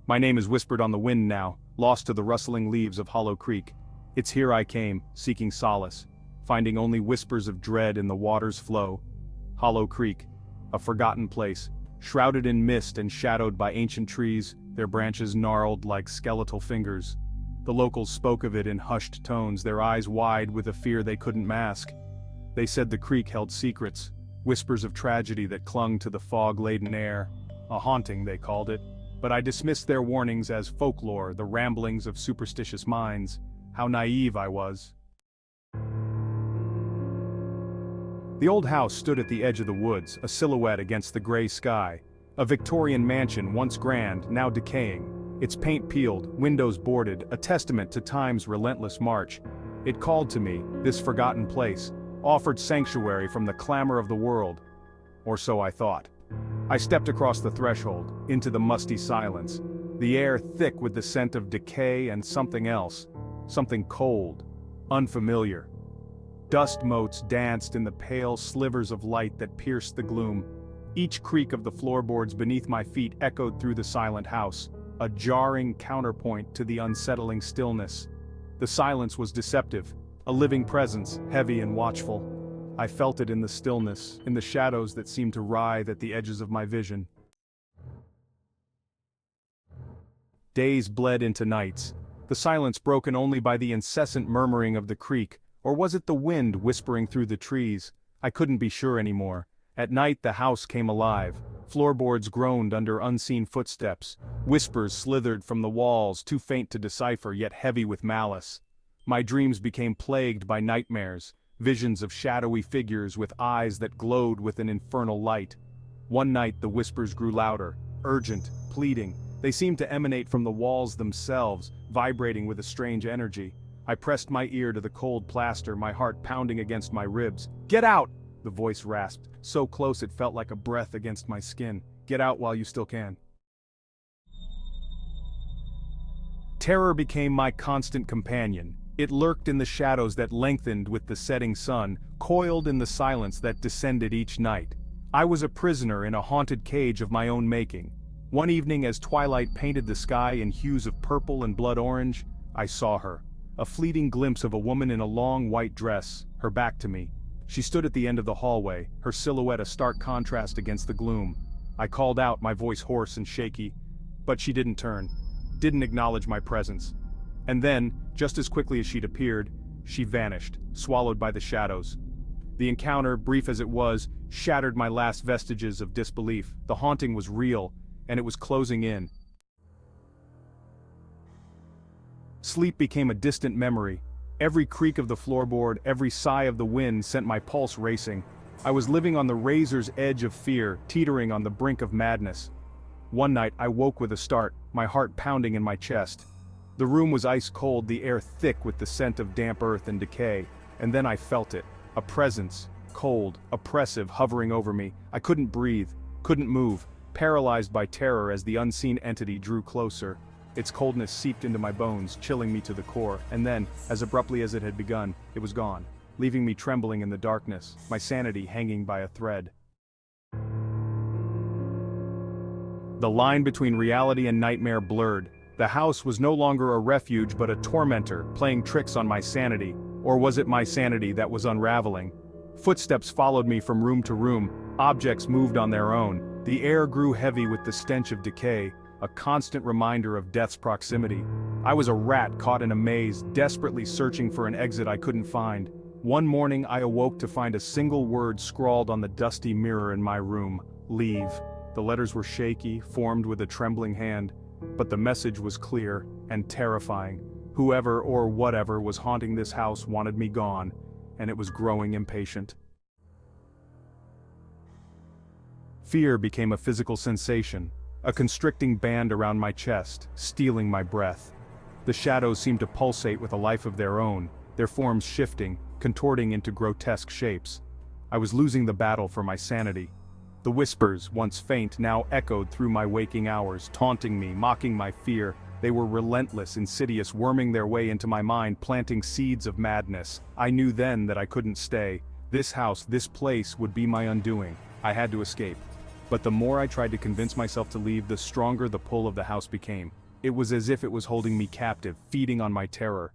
My name is whispered on the wind now, lost to the rustling leaves of Hollow Creek. It's here I came, seeking solace, finding only whispers of dread in the water's flow. Hollow Creek, a forgotten place, shrouded in mist and shadowed by ancient trees, their branches gnarled like skeletal fingers. The locals spoke of it in hushed tones, their eyes wide with a fear they couldn't mask. They said the creek held secrets, whispers of tragedy that clung to the fog-laden air. A haunting, they called it. But I dismissed their warnings as folklore, the ramblings of superstitious minds. How naive I was. The old house stood at the edge of the woods, a silhouette against the gray sky. A Victorian mansion, once grand, now decaying. Its paint peeled, windows boarded, a testament to time's relentless march. It called to me, this forgotten place, offered sanctuary from the clamor of the world. Or so I thought. I stepped across the threshold, into the musty silence, the air thick with the scent of decay and something else, something cold, unfamiliar. Dust motes danced in the pale slivers of light that pierced the gloom. Each creak of the floorboards beneath my feet echoed through the silent house, a jarring counterpoint to the unsettling stillness. The silence was deceptive, a living presence, heavy and watchful. I felt it in the stillness, in the shadows that seemed to writhe at the edges of my vision. Days bled into nights, the silence broken only by the incessant murmuring of the creek, or was it the wind whispering through the trees? I couldn't be sure anymore. At night the house came alive. Floorboards groaned under unseen footsteps. Whispers slithered from the walls, too faint to decipher yet heavy with malice. My dreams became plagued by nightmares, visions of shadowy figures with eyes that glowed with an infernal light. One night the whispers grew louder, urgent, pleading. They seemed to emanate from the walls themselves, vibrating with a strange energy. I pressed my ear to the cold plaster, my heart pounding against my ribs. "Get out!" the voice rasped, so close it felt like a breath against my skin. "Get out while you still can." Terror became my constant companion. It lurked in the shadows that lengthened with the setting sun, coiled in the silence that descended each night. I was a prisoner in a haunted cage of my own making. One evening, as twilight painted the sky in hues of purple and blood orange, I saw her. A fleeting glimpse of a woman in a long white dress, her back to me. She stood at the end of the hallway, her silhouette a stark contrast against the gloom. I called out, my voice hoarse and shaky, but she didn't turn, didn't acknowledge my presence. And then, just as quickly as she'd appeared, she vanished, swallowed by the shadows. The encounter, brief as it was, shattered my last vestiges of disbelief. The haunting was real, and it was closing in. Sleep became a distant memory. Every creak of the floorboard, every sigh of the wind sent my pulse racing. I was living on the razor's edge of fear, teetering on the brink of madness. One night I woke with a start, my heart pounding in my chest. The room was ice cold, the air thick with the scent of damp earth and decay, and then I felt it, a presence, cold, oppressive, hovering over me. I couldn't breathe, couldn't move, paralyzed by terror as the unseen entity drew closer. Its coldness seeped into my bones, chilling me to the core, and then, as abruptly as it had begun, it was gone, leaving me trembling in the darkness, my sanity hanging by a thread. The line between reality and nightmare blurred. The house was no longer a refuge but a tormentor, playing tricks on my sanity. Or was it my sanity that was unraveling? Footsteps followed me from room to room, objects moved on their own. The air grew heavy with the stench of decay, a constant reminder of death's proximity. I was a rat caught in a maze, desperately searching for an exit I couldn't find. One morning I awoke to find a single word scrawled on the dusty mirror in my room: leave. The letters were shaky, formed with a trembling hand. But the message was clear and terrifying. Whoever or whatever was haunting this house wanted me gone, and it was growing impatient. Fear became a physical sensation, a constricting band around my chest, stealing my breath. The shadows seemed to pulsate with a life of their own, their forms shifting, contorting into grotesque shapes. I was losing the battle for my sanity. The whispers, once faint, now echoed through my waking hours, taunting me, mocking my fear. They were relentless, insidious, worming their way into my mind, planting seeds of madness. I knew then that I couldn't stay. This house, this place, would be my undoing. I had to escape. But the more I tried to convince myself to leave, the stronger the pull of the house became. It was as if it was holding me captive, feeding on my terror.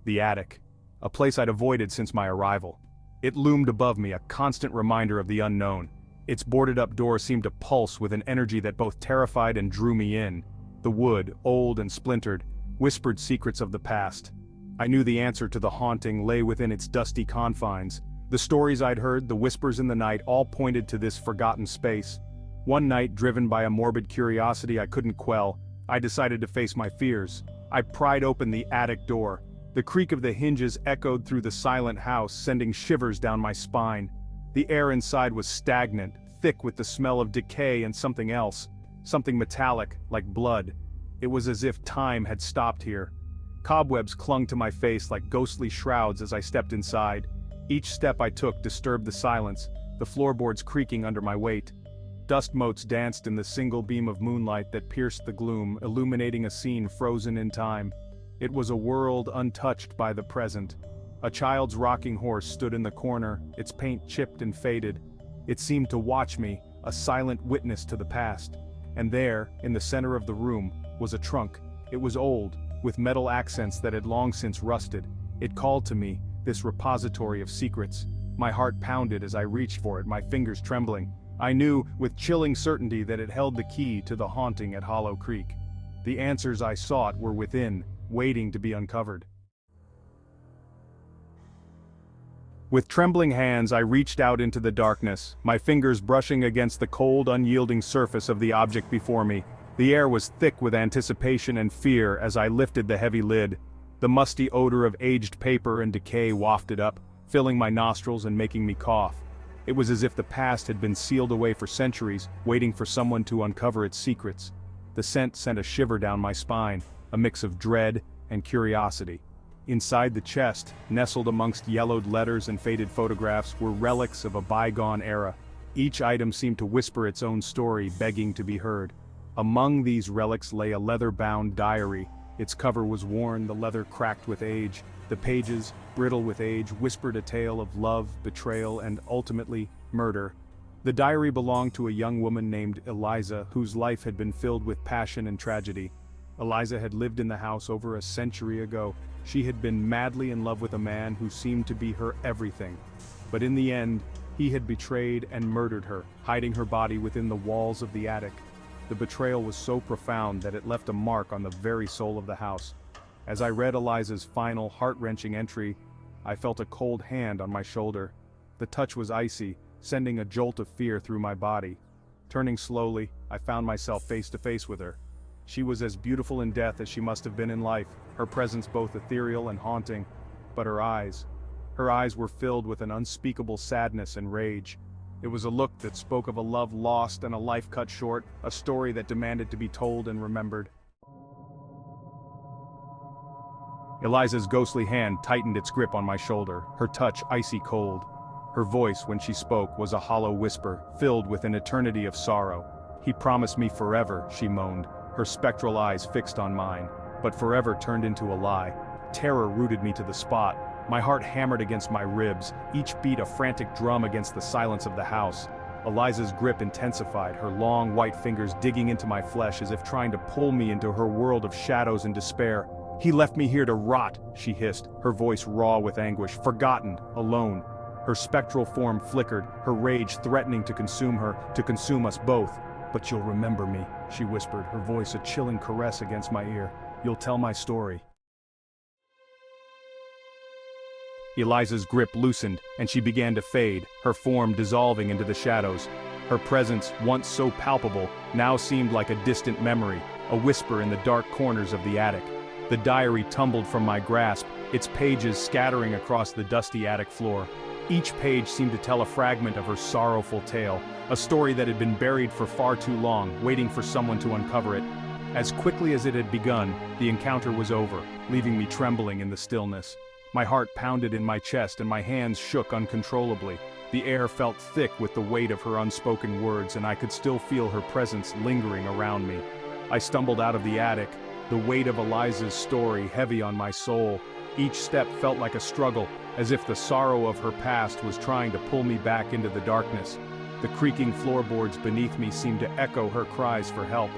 The attic. A place I'd avoided since my arrival. It loomed above me, a constant reminder of the unknown. Its boarded-up door seemed to pulse with an energy that both terrified and drew me in. The wood, old and splintered, whispered secrets of the past. I knew the answer to the haunting lay within its dusty confines. The stories I'd heard, the whispers in the night, all pointed to this forgotten space. One night, driven by a morbid curiosity I couldn't quell, I decided to face my fears. I pried open the attic door. The creak of the hinges echoed through the silent house, sending shivers down my spine. The air inside was stagnant, thick with the smell of decay and something else. Something metallic, like blood. It was as if time had stopped here. Cobwebs clung to my face like ghostly shrouds as I stepped inside. Each step I took disturbed the silence, the floorboards creaking under my weight. Dust motes danced in the single beam of moonlight that pierced the gloom, illuminating a scene frozen in time. It was a world untouched by the present. A child's rocking horse stood in the corner, its paint chipped and faded. It seemed to watch me, a silent witness to the past. And there, in the center of the room, was a trunk. It was old, with metal accents that had long since rusted. It called to me, this repository of secrets. My heart pounded as I reached for it, my fingers trembling. I knew, with chilling certainty, that it held the key to the haunting at Hollow Creek. The answers I sought were within, waiting to be uncovered. With trembling hands I reached out into the darkness, my fingers brushing against the cold, unyielding surface of the object before me. The air was thick with anticipation and fear as I lifted the heavy lid. The musty odor of aged paper and decay wafted up, filling my nostrils and making me cough. It was as if the past had been sealed away for centuries, waiting for someone to uncover its secrets. The scent sent a shiver down my spine, a mix of dread and curiosity. Inside the chest, nestled amongst yellowed letters and faded photographs, were relics of a bygone era. Each item seemed to whisper its own story, begging to be heard. Among these relics lay a leather-bound diary. Its cover was worn, the leather cracked with age. The pages, brittle with age, whispered a tale of love, betrayal, and ultimately, murder. The diary belonged to a young woman named Eliza, whose life had been filled with passion and tragedy. Eliza had lived in the house over a century ago. She had been madly in love with a man who seemed to be her everything. But in the end, he had betrayed and murdered her, hiding her body within the walls of the attic. The betrayal was so profound that it left a mark on the very soul of the house. As I read Eliza's final, heart-wrenching entry, I felt a cold hand on my shoulder. The touch was icy, sending a jolt of fear through my body. Turning slowly, I found myself face to face with her. She was as beautiful in death as she must have been in life, her presence both ethereal and haunting. But her eyes were filled with an unspeakable sadness and rage. It was a look that spoke of a love lost and a life cut short, a story that demanded to be told and remembered. Eliza's ghostly hand tightened its grip on my shoulder, her touch icy cold. Her voice, when she spoke, was a hollow whisper, filled with an eternity of sorrow. "He promised me forever," she moaned, her spectral eyes fixed on mine. But forever turned into a lie. Terror rooted me to the spot. My heart hammered against my ribs, each beat a frantic drum against the silence of the house. Eliza's grip intensified, her long white fingers digging into my flesh as if trying to pull me into her world of shadows and despair. "He left me here to rot," she hissed, her voice raw with anguish, forgotten, alone. Her spectral form flickered, her rage threatening to consume her, to consume us both. "But you'll remember me," she whispered, her voice a chilling caress against my ear. "You'll tell my story." Eliza's grip loosened, and she began to fade, her form dissolving into the shadows. Her presence, once so palpable, now seemed like a distant memory, a whisper in the dark corners of the attic. The diary tumbled from my grasp, its pages scattering across the dusty attic floor. Each page seemed to tell a fragment of her sorrowful tale, a story that had been buried for far too long, waiting for someone to uncover it. As quickly as it had begun, the encounter was over, leaving me trembling in the stillness. My heart pounded in my chest and my hands shook uncontrollably. The air felt thick with the weight of her unspoken words, and I could still feel her presence lingering around me. I stumbled out of the attic, the weight of Eliza's story heavy on my soul. Each step felt like a struggle, as if the sorrow of her past was trying to pull me back into the darkness. The creaking floorboards beneath me seemed to echo her cries for help.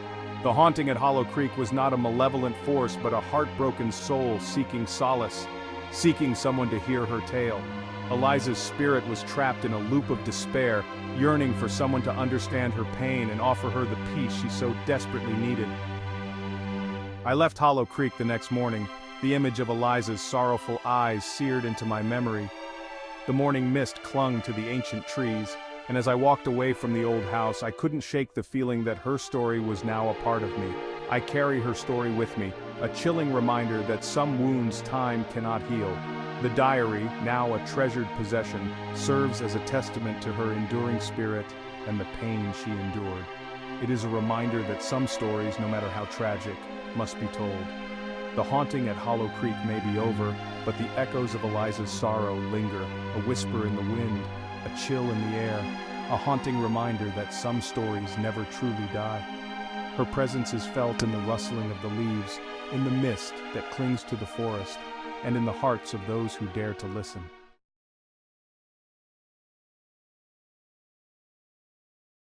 The haunting at Hollow Creek was not a malevolent force but a heartbroken soul seeking solace, seeking someone to hear her tale. Eliza's spirit was trapped in a loop of despair, yearning for someone to understand her pain and offer her the peace she so desperately needed. I left Hollow Creek the next morning, the image of Eliza's sorrowful eyes seared into my memory. The morning mist clung to the ancient trees, and as I walked away from the old house, I couldn't shake the feeling that her story was now a part of me. I carry her story with me, a chilling reminder that some wounds time cannot heal. The diary, now a treasured possession, serves as a testament to her enduring spirit and the pain she endured. It is a reminder that some stories, no matter how tragic, must be told. The haunting at Hollow Creek may be over, but the echoes of Eliza's sorrow linger, a whisper in the wind, a chill in the air, a haunting reminder that some stories never truly die. Her presence is felt in the rustling of the leaves, in the mist that clings to the forest, and in the hearts of those who dare to listen.